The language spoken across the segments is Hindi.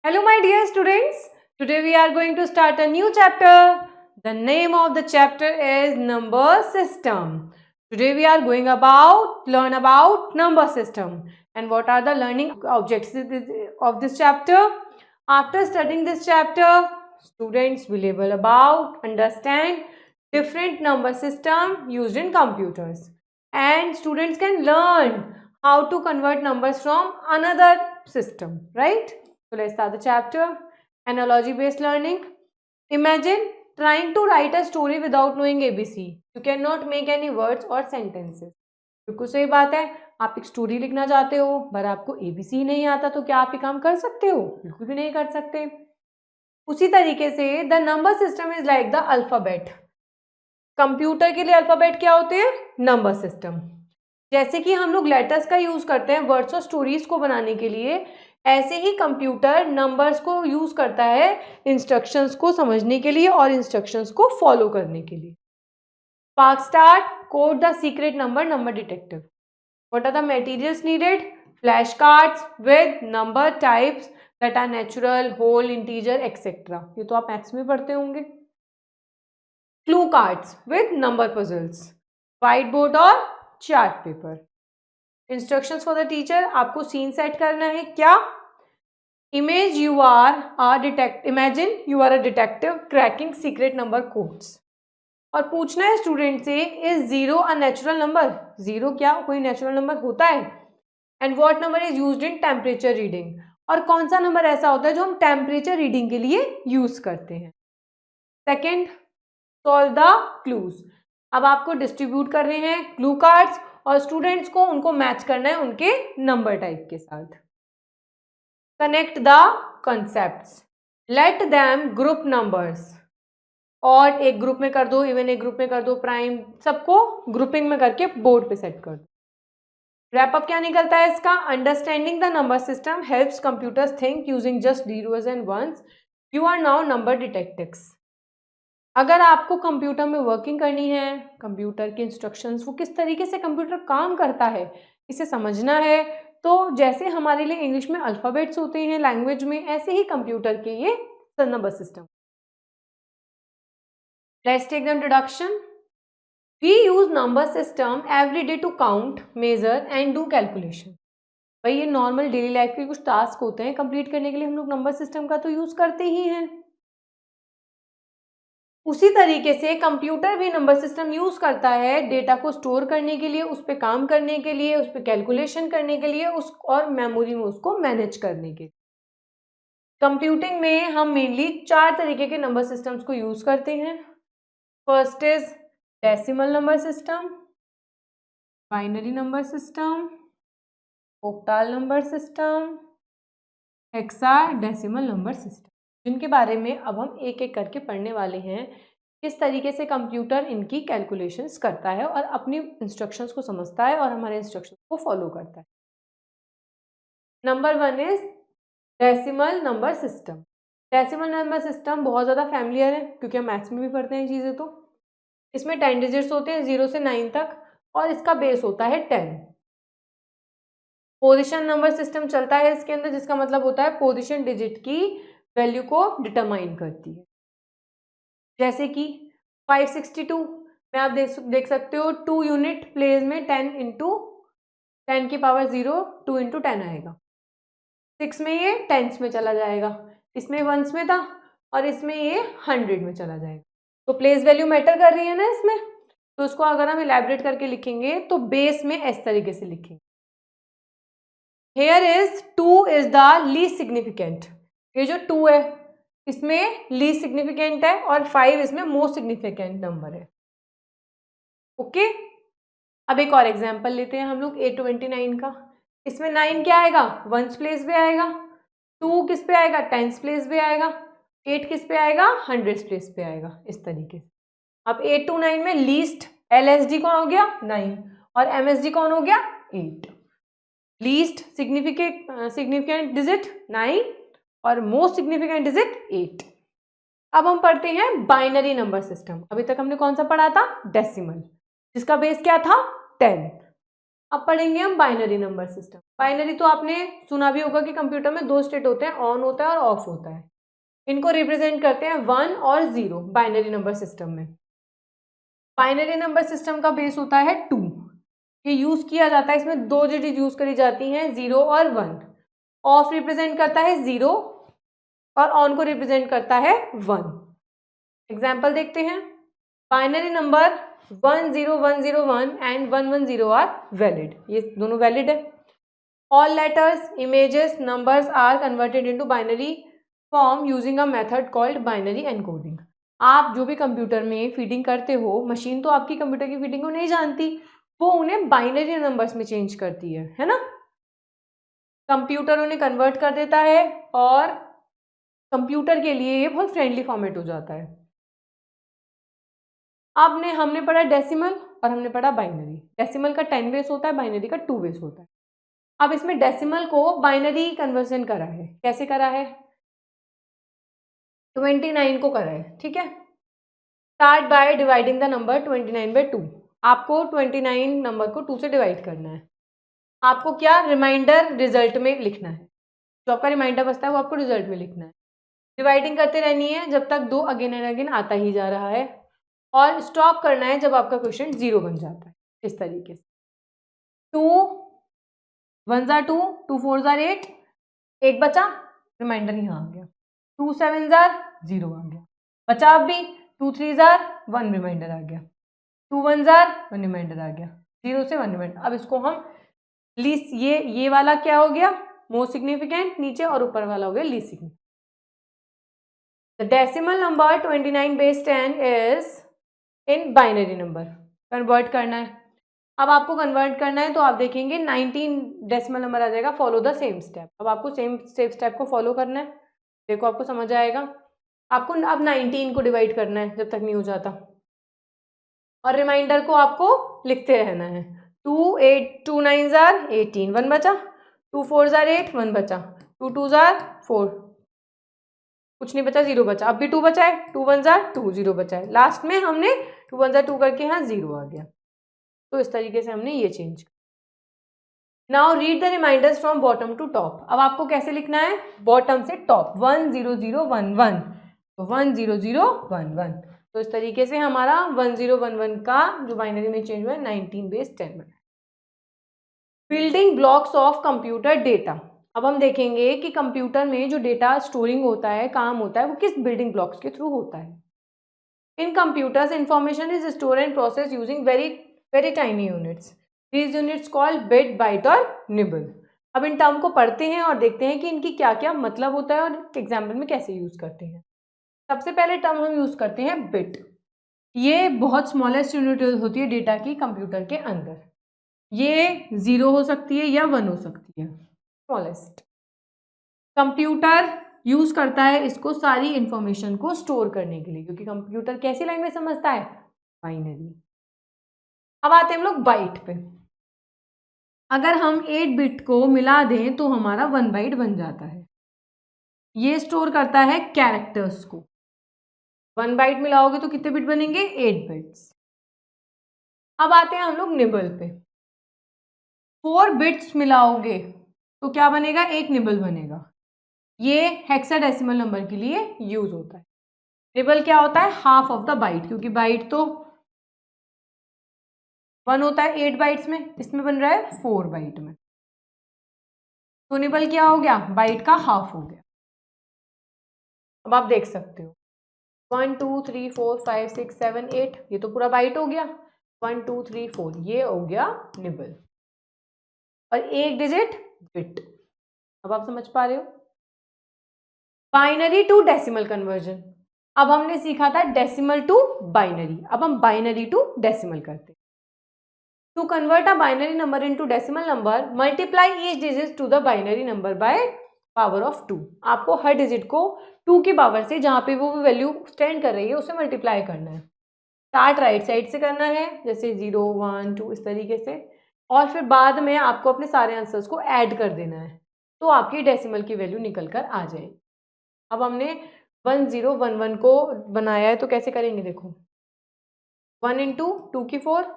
Hello my dear students, today we are going to start a new chapter. The name of the chapter is number system. Today we are going learn about number system and what are the learning objectives of this chapter. After studying this chapter, students will able understand different number system used in computers, and students can learn how to convert numbers from another system, right? So let's start the chapter. Analogy based learning. Imagine trying to write a story without knowing ABC. You cannot make any words or sentences. बिल्कुल सही बात है. आप एक स्टोरी लिखना चाहते हो पर आपको ABC नहीं आता, तो क्या आप ये काम कर सकते हो? बिल्कुल भी नहीं कर सकते. उसी तरीके से the number system is like the alphabet. Computer के लिए अल्फाबेट क्या होते हैं? Number system. जैसे कि हम लोग लेटर्स का यूज करते हैं वर्ड्स और स्टोरीज को बनाने के लिए, ऐसे ही कंप्यूटर नंबर्स को यूज करता है इंस्ट्रक्शंस को समझने के लिए और इंस्ट्रक्शंस को फॉलो करने के लिए. Spark start, code the secret number detective. What are the materials needed? Flashcards with number types that are natural, whole, integer, etc. ये तो आप मैथ्स में पढ़ते होंगे. Clue cards with number puzzles. Whiteboard और chart paper. Instructions for the teacher. आपको सीन सेट करना है. क्या? Imagine you are a detective cracking secret number codes. और पूछना है स्टूडेंट से, is zero a natural number? Zero क्या कोई नेचुरल नंबर होता है? And what number is used in temperature reading? और कौन सा नंबर ऐसा होता है जो हम टेम्परेचर रीडिंग के लिए यूज करते हैं? Second, solve the clues. अब आपको डिस्ट्रीब्यूट करने हैं क्लू कार्ड्स और स्टूडेंट्स को उनको मैच करना है उनके नंबर टाइप के साथ. Connect the concepts. Let them group numbers. और एक ग्रुप में कर दो, इवन एक ग्रुप में कर दो, प्राइम, सबको ग्रुपिंग में करके बोर्ड पे सेट कर दो. रैपअप क्या निकलता है इसका? Understanding the number system helps computers think using just zeros and ones. You are now number detectives. अगर आपको कंप्यूटर में वर्किंग करनी है, कंप्यूटर के इंस्ट्रक्शंस, वो किस तरीके से कंप्यूटर काम करता है, इसे समझना है, तो जैसे हमारे लिए इंग्लिश में अल्फाबेट्स होते हैं लैंग्वेज में, ऐसे ही कंप्यूटर के ये number system. Let's take the introduction. We use number system every day to count, measure and do calculation. भाई ये नॉर्मल डेली लाइफ के कुछ टास्क होते हैं, कंप्लीट करने के लिए हम लोग नंबर सिस्टम का तो यूज करते ही हैं. उसी तरीके से कंप्यूटर भी नंबर सिस्टम यूज करता है डेटा को स्टोर करने के लिए, उस पर काम करने के लिए, उस पर कैलकुलेशन करने के लिए, उस और मेमोरी में उसको मैनेज करने के लिए. कंप्यूटिंग में हम मेनली 4 तरीके के नंबर सिस्टम्स को यूज करते हैं. First is decimal number system, binary number system, octal number system, hexadecimal number system, जिनके बारे में अब हम एक एक करके पढ़ने वाले हैं. किस तरीके से कंप्यूटर इनकी कैलकुलेशंस करता है और अपनी इंस्ट्रक्शंस को समझता है और हमारे इंस्ट्रक्शंस को फॉलो करता है. Number 1 is decimal number system. Decimal number system बहुत ज़्यादा फैमिलियर है क्योंकि हम मैथ्स में भी पढ़ते हैं चीज़ें. तो इसमें 10 डिजिट्स होते हैं 0 से 9 तक और इसका बेस होता है 10. पोजीशन नंबर सिस्टम चलता है इसके अंदर, जिसका मतलब होता है पोजीशन डिजिट की वैल्यू को डिटरमाइन करती है. जैसे कि 562 में आप देख सकते हो 2 यूनिट प्लेस में 10 इंटू 10 की पावर 0 2 इंटू 10 आएगा. 6 में ये टेंस में चला जाएगा, इसमें वंस में था और इसमें ये 100 में चला जाएगा. तो प्लेस वैल्यू मैटर कर रही है ना इसमें. तो उसको अगर हम इलैबोरेट करके लिखेंगे तो बेस में इस तरीके से लिखेंगे. Here is 2 is the least significant. ये जो 2 है इसमें least significant है और 5 इसमें most significant नंबर है. ओके, अब एक और एग्जाम्पल लेते हैं हम लोग 829 का. इसमें 9 क्या आएगा? वंस प्लेस पे आएगा. 2 किस पे आएगा? टेंस प्लेस पे आएगा. 8 किस पे आएगा? 100 प्लेस पे आएगा. इस तरीके से. अब 829 में लीस्ट LSD कौन हो गया? 9 और MSD कौन हो गया? 8. लीस्ट सिग्निफिकेंट डिजिट 9 और मोस्ट सिग्निफिकेंट डिजिट 8. अब हम पढ़ते हैं बाइनरी नंबर सिस्टम. अभी तक हमने कौन सा पढ़ा था? डेसिमल, जिसका बेस क्या था? 10. अब पढ़ेंगे हम बाइनरी नंबर सिस्टम। बाइनरी तो आपने सुना भी होगा कि कंप्यूटर में दो स्टेट होते हैं, ऑन होता है और ऑफ होता है। इनको रिप्रेजेंट करते हैं 1 और 0 बाइनरी नंबर सिस्टम में। बाइनरी नंबर सिस्टम का बेस होता है 2। ये यूज किया जाता है, इसमें दो डिजिट यूज करी जाती हैं, 0 और 1। ऑफ रिप्रेजेंट करता है 0 और ऑन को रिप्रेजेंट करता है 1। एग्जाम्पल देखते हैं। Binary number 10101 and 110 are valid, ये दोनों वैलिड है। All letters, images, numbers are converted into binary form using a method called binary encoding. आप जो भी कंप्यूटर में फीडिंग करते हो, मशीन तो आपकी कंप्यूटर की फीडिंग को नहीं जानती, वो उन्हें बाइनरी नंबर्स में चेंज करती है ना। कंप्यूटर उन्हें कन्वर्ट कर देता है और कंप्यूटर के लिए ये बहुत फ्रेंडली फॉर्मेट हो जाता है। आपने हमने पढ़ा डेसिमल और हमने पढ़ा बाइनरी। डेसिमल का 10 बेस होता है, बाइनरी का 2 बेस होता है। अब इसमें डेसिमल को बाइनरी कन्वर्जन करा है। कैसे करा है? 29 को करा है, ठीक है। Start by dividing the number 29 by 2। आपको 29 नंबर को 2 से डिवाइड करना है। आपको क्या रिमाइंडर रिजल्ट में लिखना है, जो आपका रिमाइंडर बचता है वो आपको रिजल्ट में लिखना है। डिवाइडिंग करते रहनी है जब तक 2 अगेन एंड अगेन आता ही जा रहा है, और स्टॉप करना है जब आपका क्वेश्चन 0 बन जाता है। इस तरीके से 2 1 जार 2, 2 4 जार 8, 1 बचा, रिमाइंडर यहाँ आ गया। 2 7 जार 0 आ गया, बचा अब भी 2 3 जार 1 रिमाइंडर आ गया, 2 1 जार 1 रिमाइंडर आ गया, 0 से 1 रिमाइंडर। अब इसको हम लीस्ट, ये वाला क्या हो गया मोस्ट सिग्निफिकेंट नीचे, और ऊपर वाला हो गया least significant. The decimal number 29 base 10 is in binary number. Convert करना है। अब आपको कन्वर्ट करना है तो आप देखेंगे 19 डेसिमल नंबर आ जाएगा। Follow the same step. अब आपको सेम स्टेप को फॉलो करना है। देखो आपको समझ आएगा। आपको अब 19 को डिवाइड करना है जब तक नहीं हो जाता, और रिमाइंडर को आपको लिखते रहना है। 2 8 2 9 जार 18, 1 बचा, 2 4 जार 8, 1 बचा, 2 2 जार 4, कुछ नहीं बचा, 0 बचा। अब भी 2 बचा है, 2 1 जार 2, 0 बचा है। लास्ट में हमने 2 1 जार 2 करके यहाँ 0 आ गया। तो इस तरीके से हमने ये change. Now read the reminders from bottom to top. अब आपको कैसे लिखना है? बॉटम से टॉप। 1 0 0 1 1, तो 1 0 0 1 1। तो इस तरीके से हमारा 1 0 1 1 का जो बाइनरी में चेंज हुआ है 19 बेस 10 में। Building blocks of computer data. अब हम देखेंगे कि कंप्यूटर में जो डेटा स्टोरिंग होता है, काम होता है, वो किस बिल्डिंग ब्लॉक्स के थ्रू होता है। In computers information is store and process using very tiny units. These units called bit, byte और nibble। अब इन टर्म को पढ़ते हैं और देखते हैं कि इनकी क्या क्या मतलब होता है और एग्जाम्पल में कैसे यूज करते हैं। सबसे पहले टर्म हम यूज करते हैं बिट। ये बहुत स्मॉलेस्ट यूनिट होती है डेटा की कंप्यूटर के अंदर। ये 0 हो सकती है या 1 हो सकती है, स्मॉलेस्ट। कंप्यूटर यूज करता है इसको सारी इंफॉर्मेशन को स्टोर करने के लिए, क्योंकि कंप्यूटर कैसी लैंग्वेज समझता है? बाइनरी। अब आते हैं हम लोग बाइट पे। अगर हम 8 बिट को मिला दें तो हमारा 1 बाइट बन जाता है। ये स्टोर करता है कैरेक्टर्स को। 1 बाइट मिलाओगे तो कितने बिट बनेंगे? 8 बिट्स। अब आते हैं हम लोग निबल पे। 4 बिट्स मिलाओगे तो क्या बनेगा? 1 निबल बनेगा। ये हेक्साडेसिमल नंबर के लिए यूज होता है। निबल क्या होता है? हाफ ऑफ द बाइट, क्योंकि बाइट तो 1 होता है 8 बाइट्स में, इसमें बन रहा है 4 बाइट में। तो निबल क्या हो गया? बाइट का हाफ हो गया। अब आप देख सकते हो 1 2 3 4 5 6 7 8, ये तो पूरा बाइट हो गया। 1 2 3 4 ये हो गया निबल, और एक डिजिट बिट। अब आप समझ पा रहे हो? Binary to decimal conversion. अब हमने सीखा था डेसिमल टू बाइनरी, अब हम बाइनरी टू डेसिमल करते हैं। To convert a binary number into decimal number, multiply each digit to the binary number by power of 2। आपको हर डिजिट को 2 की पावर से, जहां पे वो वैल्यू स्टैंड कर रही है, उसे मल्टीप्लाई करना है। स्टार्ट राइट साइड से करना है, जैसे 0 1 2 इस तरीके से, और फिर बाद में आपको अपने सारे आंसर्स को ऐड कर देना है, तो आपकी डेसिमल की वैल्यू निकल कर आ जाएगी। अब हमने 1 0 1 1 को बनाया है, तो कैसे करेंगे? देखो 1 इंटू 2 की 4,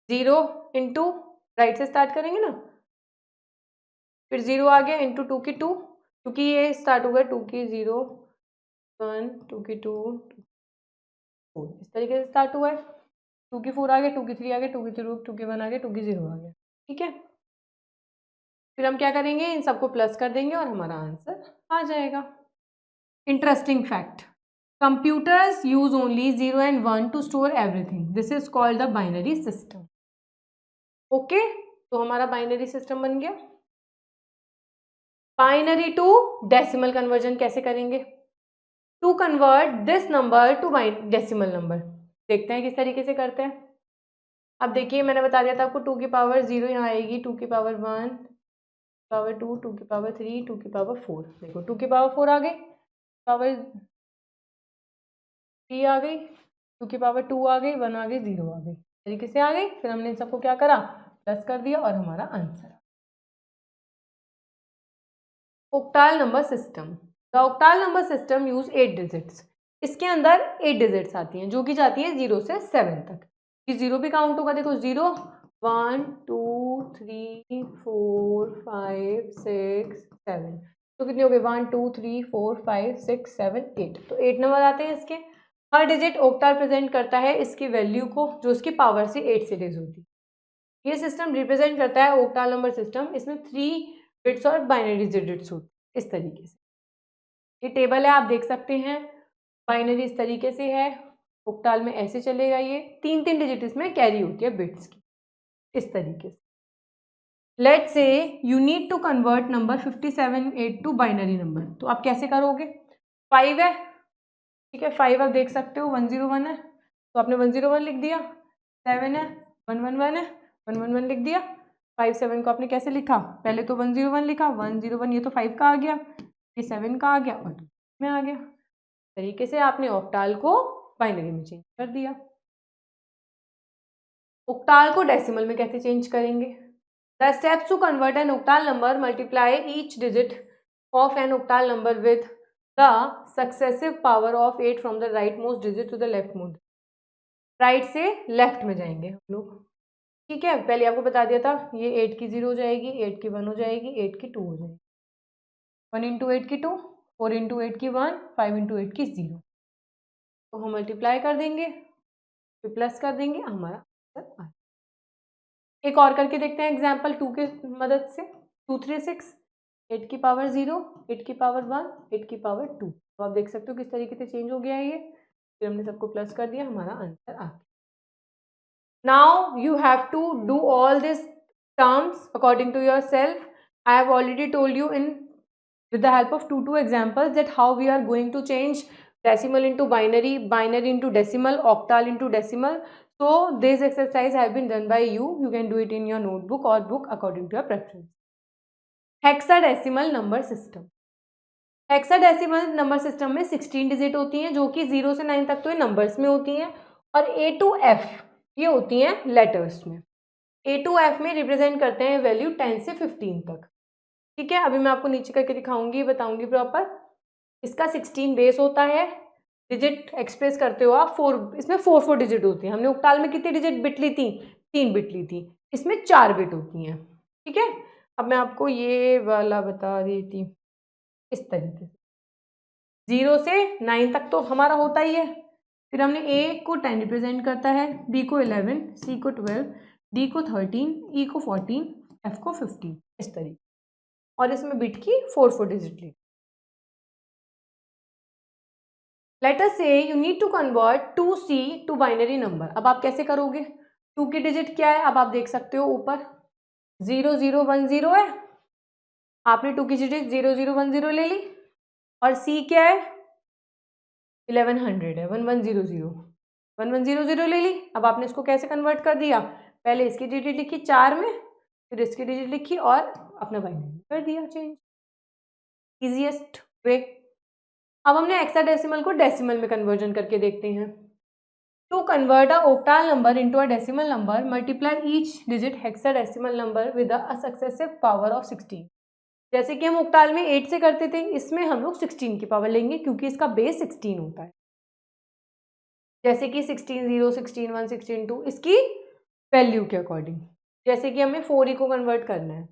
0 इंटू राइट से स्टार्ट करेंगे ना, फिर 0 आ गया इंटू 2 की 2, क्योंकि ये स्टार्ट हो गया 2 की 0 1 2 की 2 4, इस तरीके से स्टार्ट हुआ है। 2 की 4 आ गया, 2 की 3 आ गया, 2 की 3 2 की 1 आ गया, 2 की 0 आ गया, ठीक है। फिर हम क्या करेंगे, इन सबको प्लस कर देंगे और हमारा आंसर आ जाएगा। Interesting fact, computers use only 0 and 1 to store everything, this is called the binary system. Okay, तो हमारा बाइनरी सिस्टम बन गया। बाइनरी टू डेसिमल कन्वर्जन कैसे करेंगे, to convert this number to decimal number, देखते हैं किस तरीके से करते हैं। अब देखिए मैंने बता दिया था आपको 2 की पावर 0 यहाँ आएगी, 2 की पावर 1, पावर 2, 2 की पावर 3, 2 की पावर 4, देखो 2 की पावर 4 आ गई, पावर 3 आ गई, 2 की पावर 2 आ गई, 1 आ गई, 0 आ गई, तरीके से आ गई। फिर हमने इन सबको क्या करा, प्लस कर दिया और हमारा answer. Octal number system, the octal number system use 8 digits, इसके अंदर 8 डिजिट्स आती हैं जो कि जाती है 0 से 7 तक। ये 0 भी काउंट होगा, देखो 0 1 2 3 4 5 6 7, तो कितने हो गए 1 2 3 4 5 6 7 8, तो 8 नंबर आते हैं इसके। हर डिजिट ऑक्टाल प्रेजेंट करता है इसकी वैल्यू को जो उसकी पावर से 8 से रेज होती है। ये सिस्टम रिप्रेजेंट करता है ऑक्टाल नंबर सिस्टम, इसमें 3 बिट्स और बाइनरी डिजिट्स होती है इस तरीके से। ये टेबल है, आप देख सकते हैं, बाइनरी इस तरीके से है, ऑक्टाल में ऐसे चलेगा, ये 3 डिजिट इसमें कैरी होती है बिट्स की, इस तरीके से। Let's say you need to convert number 57 to binary number, तो आप कैसे करोगे, 5 है, ठीक है, 5 आप देख सकते हो 101 है, तो आपने 101 लिख दिया, 7 है 111 है 111 लिख दिया, 57 को आपने कैसे लिखा, पहले तो 101 लिखा, 101 ये तो 5 का आ गया, ये 7 का आ गया और 2 में आ गया, तरीके से आपने ऑक्टाल को बाइनरी में चेंज कर दिया। ऑक्टाल को डेसिमल में कैसे चेंज करेंगे, the steps to convert an octal number, multiply each digit of an octal number with the successive power of 8 from the right most digit to the left most, right से लेफ्ट में जाएंगे हम लोग, ठीक है। पहले आपको बता दिया था, ये 8 की 0 हो जाएगी, 8 की 1 हो जाएगी, 8 की 2 हो जाएगी, 1 इंटू 8 की 2, 4 इंटू 8 की 1, 5 इंटू 8 की 0, तो हम मल्टीप्लाई कर देंगे फिर प्लस कर देंगे, हमारा आंसर आ। एक और करके देखते हैं एग्जाम्पल 2 के मदद से, 2 3 6, 8 की पावर 0, 8 की पावर 1, 8 की पावर 2, तो आप देख सकते हो किस तरीके से चेंज हो गया है ये, फिर हमने सबको प्लस कर दिया, हमारा आंसर आ गया। Now you have to do all this terms according to yourself, I have already told you in with the help of two examples that how we are going to change decimal into binary, binary into decimal, octal into decimal. So this exercise have been done by you, you can do it in your notebook or book according to your preference. Hexadecimal number system, hexadecimal number system में 16 डिजिट होती हैं जो कि 0 से 9 तक तो ये नंबर्स में होती हैं और A to F ये होती हैं लेटर्स में। A to F में रिप्रेजेंट करते हैं वैल्यू 10 से 15 तक, ठीक है। अभी मैं आपको नीचे करके दिखाऊंगी, बताऊंगी प्रॉपर। इसका 16 बेस होता है, डिजिट एक्सप्रेस करते हो आप 4, इसमें 4 डिजिट होती हैं। हमने ऑक्टाल में कितनी डिजिट बिट ली थी, 3 बिट ली थी, इसमें 4 बिट होती हैं, ठीक है। अब मैं आपको ये वाला बता देती हूँ, इस तरीके से 0 से 9 तक तो हमारा होता ही है, फिर हमने A को 10 रिप्रेजेंट करता है, B को 11, C को 12, D को 13, E को 14, F को 15, इस तरीके, और इसमें बिट की 4 digit Lee. Let us say you need to convert 2C to binary number, अब आप कैसे करोगे, 2 की डिजिट क्या है, अब आप देख सकते हो ऊपर 0 0 1 0 है, आपने 2 की डिजिट 0 0 1 0 ले ली, और C क्या है 1100 है, 1100 1100 ले ली। अब आपने इसको कैसे कन्वर्ट कर दिया, पहले इसकी डिजिट लिखी 4 में, फिर इसकी डिजिट लिखी और अपना बाइनरी कर दिया चेंज, इजीएस्ट वे। अब हमने हेक्साडेसिमल को डेसिमल में कन्वर्जन करके देखते हैं। To convert a octal number into a decimal number, multiply each digit hexadecimal number with a successive power of 16। जैसे कि हम ऑक्टाल में 8 से करते थे, इसमें हम लोग 16 की पावर लेंगे क्योंकि इसका बेस 16 होता है। जैसे कि 16 0, 16 1, 16 2 इसकी वैल्यू के अकॉर्डिंग, जैसे कि हमें 4e को कन्वर्ट करना है,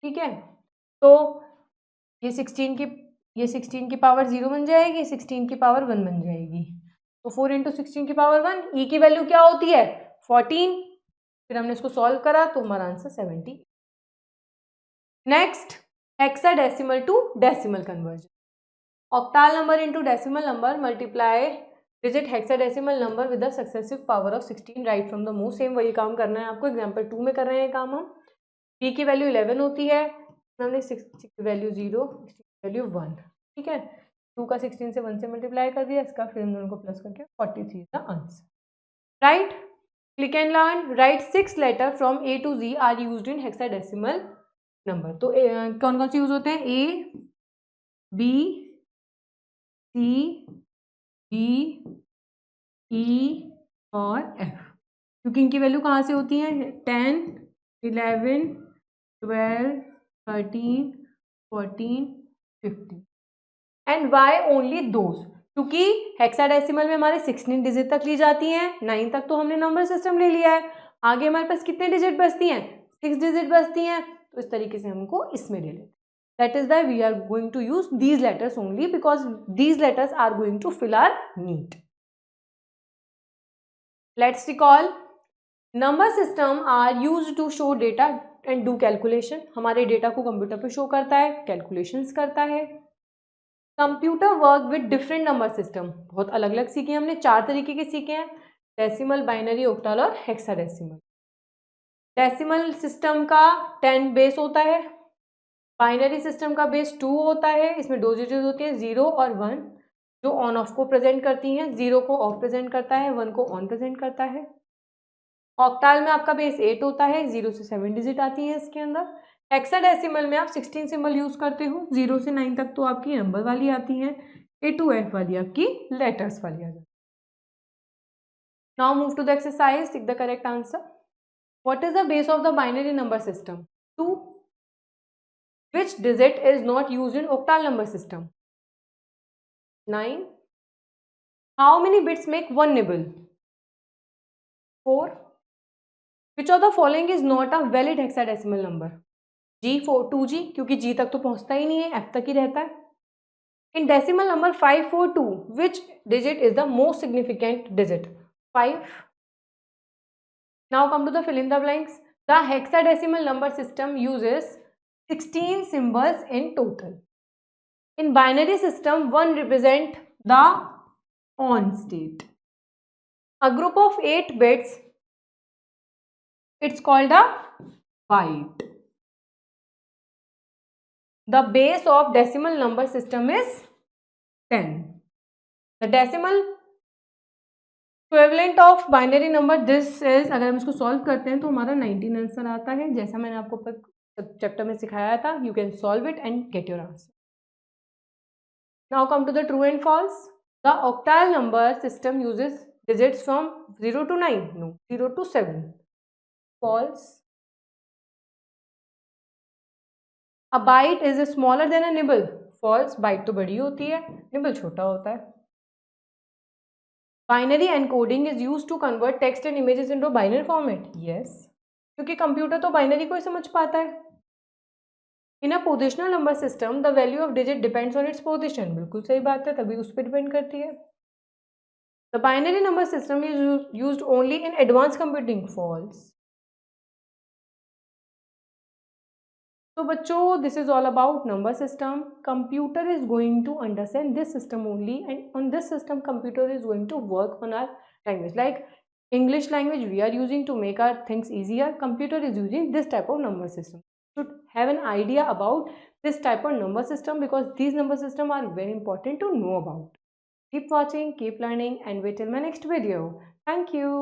ठीक है। तो ये 16 की पावर 0 बन जाएगी, 16 की पावर 1 बन जाएगी। तो 4 इंटू 16 की पावर 1, ई की वैल्यू क्या होती है 14। फिर हमने इसको सॉल्व करा तो हमारा answer 70। Next, hexadecimal to decimal conversion. Octal number into decimal number multiply digit hexadecimal number with the successive power of 16 right from the most. Same वही काम करना है आपको, एग्जाम्पल 2 में कर रहे हैं काम हम। पी की वैल्यू 11 होती है, हमने 6 की वैल्यू 0, 16 की वैल्यू 1, ठीक है। 2 का 16 से 1 से मल्टीप्लाई कर दिया, इसका फिर हम दोनों को प्लस करके 43 the answer. Right, click and learn. Write 6 letter from A to G are used in hexadecimal number. तो कौन कौन से यूज होते हैं, ए, बी, सी, डी, ई और एफ, क्योंकि इनकी वैल्यू कहाँ से होती है 10, 11, 12, 13, 14, 15। एंड वाई ओनली दोज, क्योंकि हेक्साडेसिमल में हमारे 16 डिजिट तक ली जाती हैं, 9 तक तो हमने नंबर सिस्टम ले लिया है, आगे हमारे पास कितने डिजिट बचती हैं 6 डिजिट बचती हैं, तो इस तरीके से हमको इसमें ले लेते। That is why we are going to use these letters only, because these letters are going to fill our need. Let's recall. Number system are used to show data and do calculation. हमारे डेटा को कंप्यूटर पे शो करता है, कैलकुलेशंस करता है। Computer work with different number system, बहुत अलग अलग सीखे हमने, 4 तरीके के सीखे हैं, डेसिमल, बाइनरी, ऑक्टल और हेक्साडेसिमल। डेसिमल सिस्टम का 10 बेस होता है, बाइनरी सिस्टम का बेस 2 होता है, इसमें 2 डिजिट होती हैं 0 और 1, जो ऑन ऑफ को प्रेजेंट करती हैं, 0 को ऑफ प्रेजेंट करता है, 1 को ऑन प्रेजेंट करता है। ऑक्टाल में आपका बेस 8 होता है, 0 से 7 डिजिट आती है इसके अंदर। हेक्साडेसिमल में आप 16 सिंबल यूज करते हो, 0 से 9 तक तो आपकी नंबर वाली आती हैं, ए टू एफ वाली आपकी लेटर्स वाली आ जाती है। Now move to the exercise, tick the correct answer. What is the base of the binary number system 2। Which digit is not used in octal number system? 9. How many bits make one nibble? 4. Which of the following is not a valid hexadecimal number? G4, 2G, क्योंकि G तक तो पहुंचता ही नहीं है, F तक ही रहता है। In decimal number 542, which digit is the most significant digit? 5. Now come to the fill in the blanks. The hexadecimal number system uses 16 symbols in total. In binary system, 1 represent the on state. A group of 8 bits, it's called a byte. The base of decimal number system is 10. The decimal equivalent of binary number, this is, अगर हम इसको सॉल्व करते हैं तो हमारा 19 आंसर आता है, जैसा मैंने आपको चैप्टर में सिखाया था। You can solve it and get your answer. Now come to the true and false. The octal number system uses digits from 0 to 9. No, 0 to 7. False. A byte is smaller than a nibble. False. Byte तो बड़ी होती है, nibble छोटा होता है. Binary encoding is used to convert text and images into binary format. Yes. क्योंकि कंप्यूटर तो बाइनरी को ही समझ पाता है। In a positional number system the value of digit depends on its position, बिल्कुल सही बात है, तभी उस पर डिपेंड करती है। The binary number system is used only in advance computing. False. तो बच्चों, this is all about number system. Computer is going to understand this system only, and on this system computer is going to work on our language, like English language we are using to make our things easier. Computer is using this type of number system. Should have an idea about this type of number system, because these number system are very important to know about. Keep watching, keep learning, and wait till my next video. Thank you.